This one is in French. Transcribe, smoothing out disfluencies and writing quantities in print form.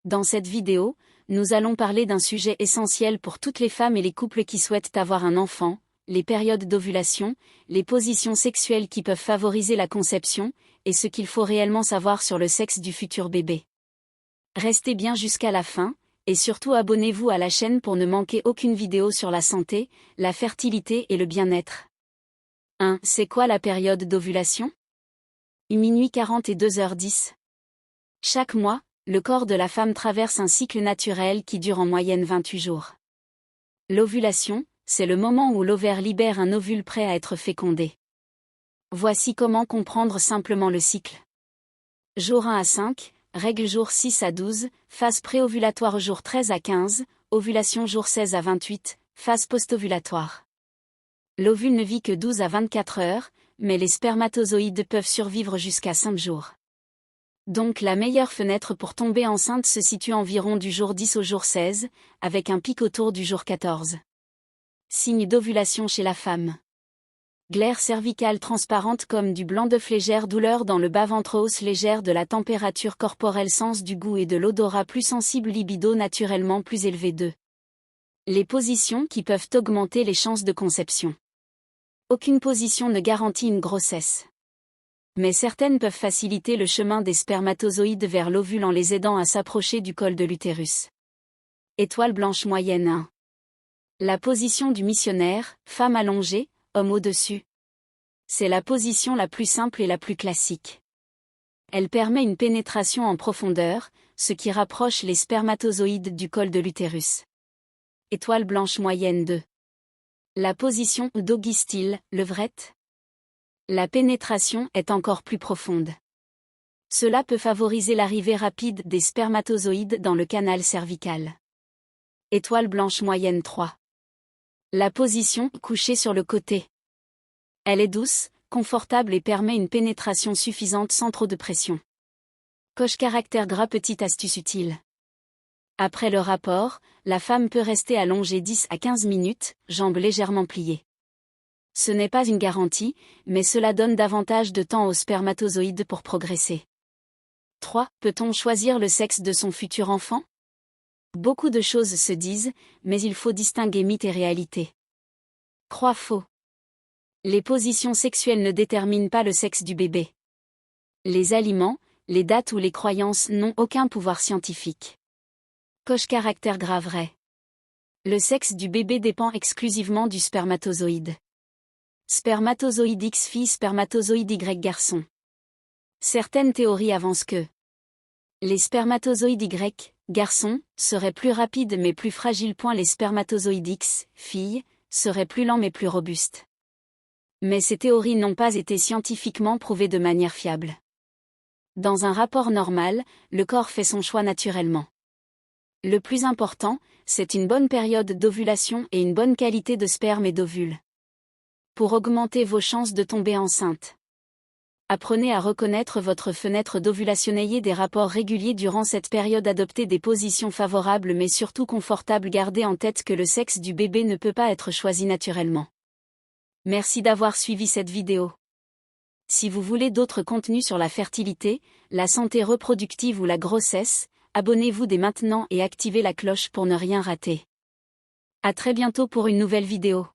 Dans cette vidéo, nous allons parler d'un sujet essentiel pour toutes les femmes et les couples qui souhaitent avoir un enfant, les périodes d'ovulation, les positions sexuelles qui peuvent favoriser la conception, et ce qu'il faut réellement savoir sur le sexe du futur bébé. Restez bien jusqu'à la fin, et surtout abonnez-vous à la chaîne pour ne manquer aucune vidéo sur la santé, la fertilité et le bien-être. 1. C'est quoi la période d'ovulation? Minuit 40 et 2h10. Chaque mois, le corps de la femme traverse un cycle naturel qui dure en moyenne 28 jours. L'ovulation, c'est le moment où l'ovaire libère un ovule prêt à être fécondé. Voici comment comprendre simplement le cycle. Jour 1 à 5, règle jour 6 à 12, phase préovulatoire jour 13 à 15, ovulation jour 16 à 28, phase postovulatoire. L'ovule ne vit que 12 à 24 heures, mais les spermatozoïdes peuvent survivre jusqu'à 5 jours. Donc la meilleure fenêtre pour tomber enceinte se situe environ du jour 10 au jour 16, avec un pic autour du jour 14. Signe d'ovulation chez la femme. Glaire cervicale transparente comme du blanc d'œuf, légère douleur dans le bas-ventre, hausse légère de la température corporelle, sens du goût et de l'odorat plus sensible, libido naturellement plus élevé. 2. Les positions qui peuvent augmenter les chances de conception. Aucune position ne garantit une grossesse. Mais certaines peuvent faciliter le chemin des spermatozoïdes vers l'ovule en les aidant à s'approcher du col de l'utérus. Étoile blanche moyenne 1. La position du missionnaire, femme allongée, homme au-dessus. C'est la position la plus simple et la plus classique. Elle permet une pénétration en profondeur, ce qui rapproche les spermatozoïdes du col de l'utérus. Étoile blanche moyenne 2. La position doggy style, levrette. La pénétration est encore plus profonde. Cela peut favoriser l'arrivée rapide des spermatozoïdes dans le canal cervical. Étoile blanche moyenne 3. La position couchée sur le côté. Elle est douce, confortable et permet une pénétration suffisante sans trop de pression. Coche caractère gras, petite astuce utile. Après le rapport, la femme peut rester allongée 10 à 15 minutes, jambes légèrement pliées. Ce n'est pas une garantie, mais cela donne davantage de temps aux spermatozoïdes pour progresser. 3. Peut-on choisir le sexe de son futur enfant? Beaucoup de choses se disent, mais il faut distinguer mythe et réalité. Croix faux. Les positions sexuelles ne déterminent pas le sexe du bébé. Les aliments, les dates ou les croyances n'ont aucun pouvoir scientifique. Coche caractère grave vrai. Le sexe du bébé dépend exclusivement du spermatozoïde. Spermatozoïde X fille, spermatozoïde Y garçon. Certaines théories avancent que les spermatozoïdes Y, garçons, seraient plus rapides mais plus fragiles. Les spermatozoïdes X, filles, seraient plus lents mais plus robustes. Mais ces théories n'ont pas été scientifiquement prouvées de manière fiable. Dans un rapport normal, le corps fait son choix naturellement. Le plus important, c'est une bonne période d'ovulation et une bonne qualité de sperme et d'ovules. Pour augmenter vos chances de tomber enceinte, apprenez à reconnaître votre fenêtre d'ovulation. Ayez des rapports réguliers durant cette période. Adoptez des positions favorables mais surtout confortables. Gardez en tête que le sexe du bébé ne peut pas être choisi naturellement. Merci d'avoir suivi cette vidéo. Si vous voulez d'autres contenus sur la fertilité, la santé reproductive ou la grossesse, abonnez-vous dès maintenant et activez la cloche pour ne rien rater. À très bientôt pour une nouvelle vidéo.